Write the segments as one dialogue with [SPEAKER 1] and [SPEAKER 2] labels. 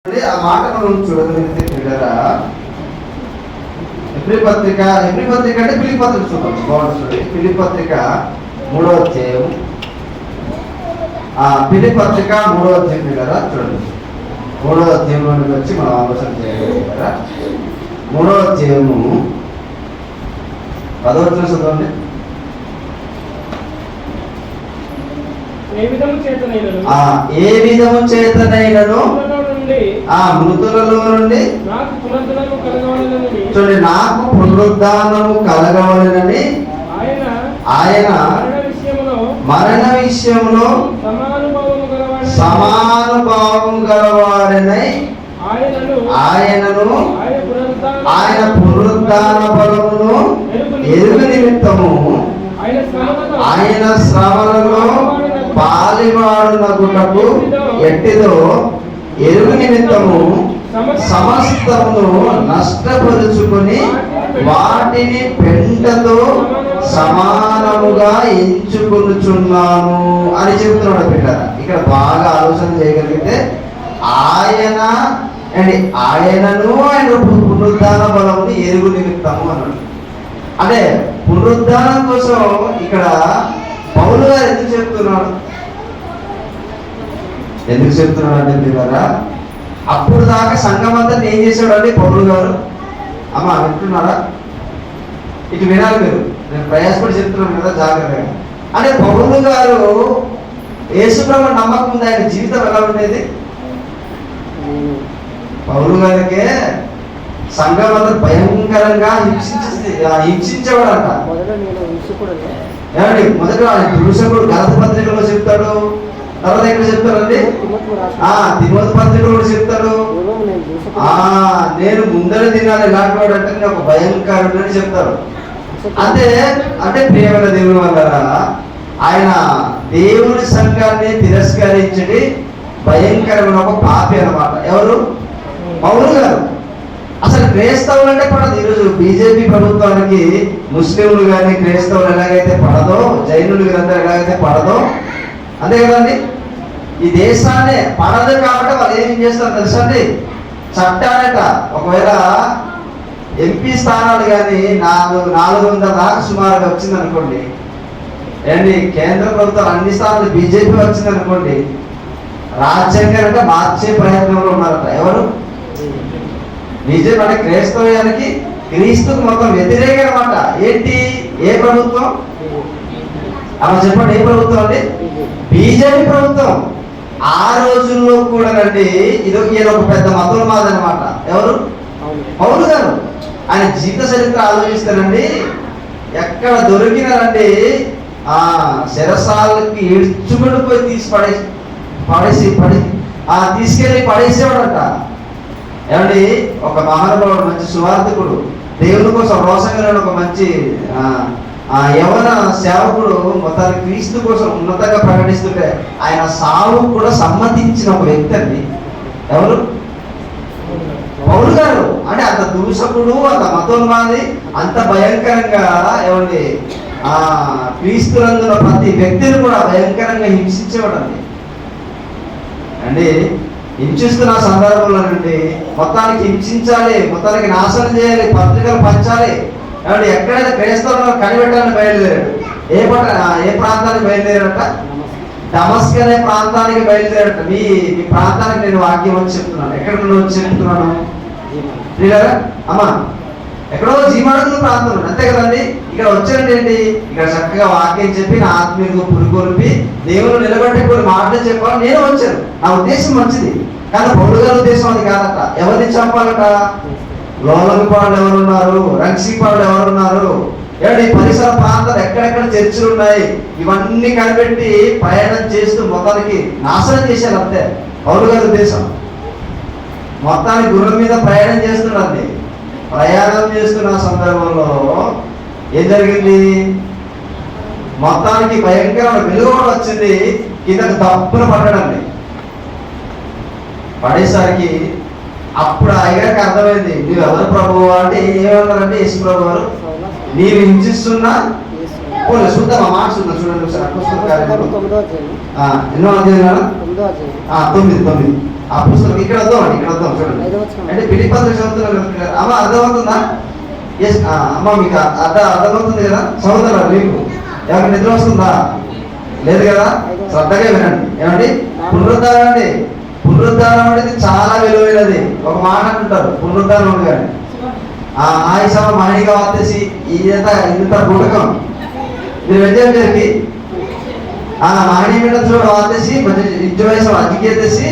[SPEAKER 1] ఆ మాట మనం చూడగలిగితే పిల్లరా, ఎబ్రీ పత్రిక అంటే ఫిలిప్పీ పత్రిక చూడవచ్చు. బాగుంటుంది. ఫిలిప్పీ పత్రిక 3వ అధ్యాయం, ఫిలిప్పీ పత్రిక 3వ అధ్యాయం పిల్లరా చూడండి. 3వ అధ్యాయంలోనికి వచ్చి మనం ఆలోచన చేయాలి కదా. 3వ అధ్యాయము 10వ వచనం చదవండి.
[SPEAKER 2] ఏ విధము
[SPEAKER 1] చేతనైనను మృతులలో నుండి చూడండి, నాకు పునరుద్ధానము కలగవలెనని ఆయన మరణ విషయంలో సమానుభావము గలవాడనై ఆయనను ఆయన పునరుద్ధాన బలమును ఎరుగు నిమిత్తము ఆయన శ్రమలలో పాలివాడునగుటకు ఎట్టిదో ఎరుగు నిమిత్తము సమస్తమును నష్టపరుచుకొని వాటిని పెంటతో సమానముగా ఎంచుకొనుచున్నాను అని చెబుతున్నాడు పిల్లరా. ఇక్కడ బాగా ఆలోచన చేయగలిగితే ఆయనను ఆయన పునరుద్ధాన బలముని ఎరుగు నిమిత్తము అన్నాడు. అంటే పునరుద్ధానం కోసం ఇక్కడ పౌలు గారు ఎందుకు చెప్తున్నాడు అంటే పిల్లరా, అప్పుడు దాకా సంఘం అంతా ఏం చేశాడు అండి పౌలు గారు? అమ్మా వింటున్నారా? ఇటు వినాలి మీరు, నేను ప్రయాసపడి చెప్తున్నాను కదా జాగ్రత్తగా. అంటే పౌలు గారు యేసుప్రభు నమ్మకం ఉంది. ఆయన జీవితం ఎలా ఉండేది? పౌలు గారికే సంఘం అంతా భయంకరంగా హింసించేవాడంట. ఏమండి, మొదట దురుషకుడు గలతీ పత్రికలో చెప్తాడు, తర్వాత ఎక్కడ చెప్తారండి? తిమోతి పత్రికలో చెప్తాడు, నేను ముందర తినాలి ఇలాంటి వాడు అంటే నేను ఒక భయంకరుడు అని చెప్తాడు. అంటే ప్రియమైన దేవుని వల్ల ఆయన దేవుని సంఘాన్ని తిరస్కరించడి భయంకరమైన ఒక పాపి అన్నమాట. ఎవరు? పౌలు గారు. అసలు క్రైస్తవులు అంటే పడదు. ఈరోజు బీజేపీ ప్రభుత్వానికి ముస్లింలు కానీ క్రైస్తవులు ఎలాగైతే పడదో, జైనులు వీరందరూ ఎలాగైతే పడదో, అంతే కదండి. ఈ దేశాన్ని పడదు కాబట్టి వాళ్ళు ఏం చేస్తారు తెలుసా అండి? చట్టాలట ఒకవేళ ఎంపీ స్థానాలు కానీ 400 దాకా సుమారుగా వచ్చింది అనుకోండి, ఏంటి కేంద్ర ప్రభుత్వం అన్ని స్థానాలు బీజేపీ వచ్చింది అనుకోండి, రాజ్యాంగాన్ని మార్చే ప్రయత్నంలో ఉన్నారట. ఎవరు? బీజేపీ. అంటే క్రైస్తవ్యానికి క్రీస్తుకు మొత్తం వ్యతిరేకం అనమాట. ఏంటి? ఏ ప్రభుత్వం? అలా చెప్పండి, ఏ ప్రభుత్వం అండి? బీజేపీ ప్రభుత్వం. ఆ రోజుల్లో కూడా రండి ఈయన ఒక పెద్ద మతోన్మాది అనమాట. ఎవరు? పౌలు గారు. ఆయన జీవిత చరిత్ర ఆలోచిస్తానండి, ఎక్కడ దొరికినారండి శిరసాలకి ఈడ్చుకుని పోయి తీసుకెళ్ళి పడేసేవాడంట. ఏమండి, ఒక మహానుభావుడు, మంచి సువార్థకుడు, దేవుని కోసం రోషంగా ఒక మంచి యవన సేవకుడు మొత్తానికి క్రీస్తు కోసం ఉన్నతంగా ప్రకటిస్తుంటే ఆయన సావు కూడా సమ్మతించిన ఒక వ్యక్తి అండి. ఎవరు? పౌలు గారు. అంటే అంత దూషకుడు, అంత మతోన్మాది, అంత భయంకరంగా ఏమండి క్రీస్తునందున ప్రతి వ్యక్తిని కూడా భయంకరంగా హింసించేవాడండి. అండి హింసిస్తున్న సందర్భంలో నుండి మొత్తానికి హింసించాలి, మొత్తానికి నాశనం చేయాలి, పత్రికలు పంచాలి. కాబట్టి ఎక్కడైతే క్రైస్తవులను కనిపెట్టాలని బయలుదేరాడు. ఏ ప్రాంతానికి బయలుదేరాడట? దమస్క్ అనే ప్రాంతానికి బయలుదేరాడట. మీ ప్రాంతానికి నేను వాక్యం వచ్చి చెప్తున్నాను. ఎక్కడ నుండి వచ్చి చెప్తున్నాను? అమ్మా, ఎక్కడో జీవాడుగుల ప్రాంతం, అంతే కదండి. ఇక్కడ వచ్చారండి ఏంటి? ఇక్కడ చక్కగా వాక్యం చెప్పి నా ఆత్మీయులకు పురుకొల్పి దేవుని నిలబెట్టి కొన్ని మాటలు చెప్పాలి నేను వచ్చాను. నా ఉద్దేశం మంచిది, కానీ పౌలు గారి ఉద్దేశం అది కాదట. ఎవరిని చంపాలట? లోలపాడు ఎవరున్నారు, రంగసీపాడు ఎవరున్నారు, ఏడు ఈ పరిసర ప్రాంతాలు ఎక్కడెక్కడ చర్చిలు ఉన్నాయి, ఇవన్నీ కనిపెట్టి ప్రయాణం చేస్తూ మొత్తానికి నాశనం చేశారు. అంతే పౌలు గారి ఉద్దేశం. మొత్తానికి గుర్రం మీద ప్రయాణం చేస్తున్నారండి. ప్రయాణం చేస్తున్న సందర్భంలో ఏం జరిగింది? మొత్తానికి భయంకరమైన వెలుగు కూడా వచ్చింది. కిందకు తప్పున పడ్డాడండి. పడేసరికి అప్పుడు అయ్యాక అర్థమైంది, నువ్వు ఎవరు ప్రభువు అంటే ఏమన్నారంటే యేసు ప్రభు వారు, నీవు హింసిస్తున్నా పోలే చూద్దాం ఆ మాట చూద్దాం. చూడండి ఒకసారి అపోస్తలుల కార్యములు
[SPEAKER 3] 9వ అధ్యాయం.
[SPEAKER 1] ఎన్నో అధ్యాయం కదా?
[SPEAKER 3] 9వ అధ్యాయం.
[SPEAKER 1] 9 అపోస్తలులు. ఇక్కడ వద్దాం అండి, ఇక్కడ వద్దాం చూడండి.
[SPEAKER 3] 5వ వచనం.
[SPEAKER 1] అంటే ఫిలిప్పీయులకు చదువుతున్నారు కదా. అమ్మ అర్థమవుతుందా? ఎస్ అమ్మ మీకు అర్థమవుతుంది కదా సహోదరులు? మీకు ఎవరికి నిద్ర వస్తుందా? లేదు కదా? శ్రద్ధగా వినండి. ఏమండి? పునరుద్ధానం అండి. పునరుద్ధానం అనేది చాలా విలువైనది. ఒక మాట అంటుంటారు పునరుద్ధానం ఉంది కానీ ఆయుష మహిళగా వచ్చేసి ఇదంతా ఇంత గుడకం మీరు వెళ్ళేసరికి మహిళ మీద చూడ వచ్చేసి కొంచెం ఇంటి వయసు అతికేసి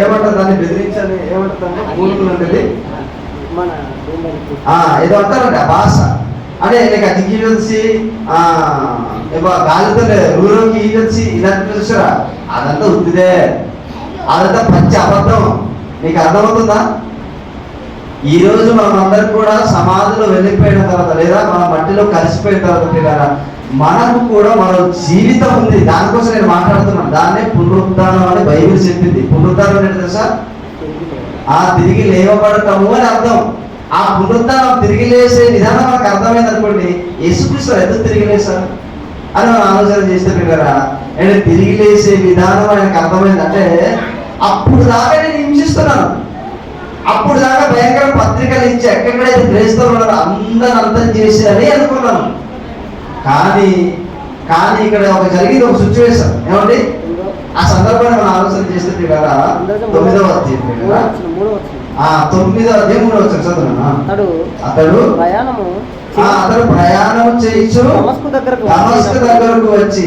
[SPEAKER 1] ఏమంటారు దాన్ని బెదిరించాలి, ఏమంటారు పూర్ణులు ఉంటుంది ఏదో అంటారండి ఆ భాష. అంటే నీకు అతికి వచ్చి గాలితో ఊరోకి ఈజొచ్చి ఇదంతా చూసారా? అదంతా ఉత్తిదే, అదంతా పచ్చి అబద్ధం. నీకు అర్థమవుతుందా? ఈ రోజు మనం అందరం కూడా సమాధిలో వెళ్ళిపోయిన తర్వాత లేదా మన మట్టిలో కలిసిపోయిన తర్వాత మనకు కూడా మన జీవితం ఉంది. దానికోసం నేను మాట్లాడుతున్నాను. దాన్నే పునరుద్ధానం అని బైబిల్ చెప్పింది. పునరుద్ధానం ఏంటి తెలుసా? తిరిగి లేవబడటము అని అర్థం. ఆ పునరుద్ధానం తిరిగి లేసే విధానం మనకు అర్థమైంది అనుకోండి. యేసుక్రీస్తు ఎందుకు తిరిగి లేసారు అని మనం ఆలోచన చేస్తే కదా. అంటే తిరిగి లేసే విధానం ఆయనకు అర్థమైంది. అంటే అప్పుడు దాకా నేను హింసిస్తున్నాను, అప్పుడు దాకా భయంకర పత్రికలు ఇచ్చి ఎక్కడైతే క్రైస్తవులు ఉన్నారో అందరూ అంతం చేశారని అనుకున్నాను. కానీ ఇక్కడ ఒక జరిగింది, ఒక సిచ్యువేషన్. ఏమండి? ఆ సందర్భాన్ని మనం ఆలోచన చేస్తుంటే కదా 9వ అధ్యాయం 9వ అధ్యాయం 3వ వచనం చదువుతున్నా. అతడు ప్రయాణము చేయించు దమస్కు దగ్గరకు వచ్చి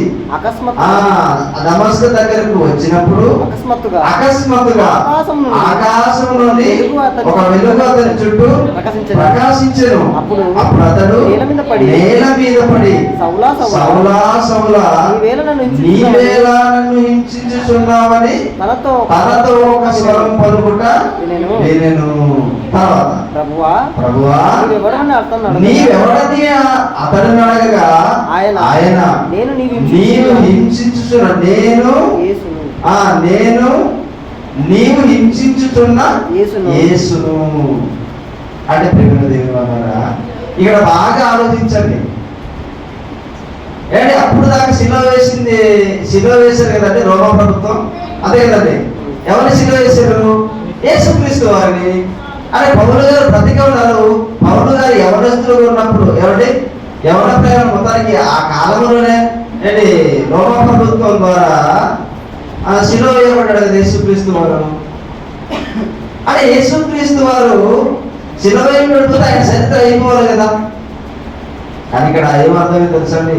[SPEAKER 1] దమస్కు దగ్గరకు వచ్చినప్పుడు అకస్మాత్తుగా ఆకాశం నుండి ఒక వెలుగు అతని చుట్టూ ప్రకాశించెను. అప్పుడు అతడు నేల మీద పడి సౌలా సౌలా నీవేళ నన్ను హింసించుచున్నావని తనతో ఒక స్వరం పలుకుట వినెను. ప్రభువా నీవెవడని అతడిని అడగగా ఆయన నీవు హింసించుచున్న నీవు హింసించుతున్న యేసును. అంటే ప్రేమ దేవుని వల్ల ఇక్కడ బాగా ఆలోచించండి. ఏంటి అప్పుడు దాకా శిలువ వేశారు కదండి రోమా ప్రభుత్వం, అదే కదండి. ఎవరిని శిలువ వేశారు? యేసుక్రీస్తు వారిని. అరే పౌలు గారు బ్రతికే ఉన్నారు. పౌలు గారు యవనస్తులుగా ఉన్నప్పుడు యవన ప్రేమ మొత్తానికి ఆ కాలంలోనే ఏంటి రోమా ప్రభుత్వం ద్వారా శిలువ వేయబడ్డాడు కదా యేసుక్రీస్తు వారు. అంటే యేసుక్రీస్తు వారు శిలువ వేయబడిపోతే ఆయన చరిత్ర అయిపోవాలి కదా. కానీ ఇక్కడ ఏమర్థమే తెలుసండి,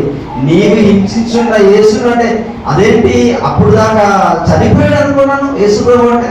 [SPEAKER 1] నీవు హింసించున్న యేసును అంటే అదేంటి అప్పుడు దాకా చనిపోయాడు అనుకున్నాను యేసు ప్రభు అంటే.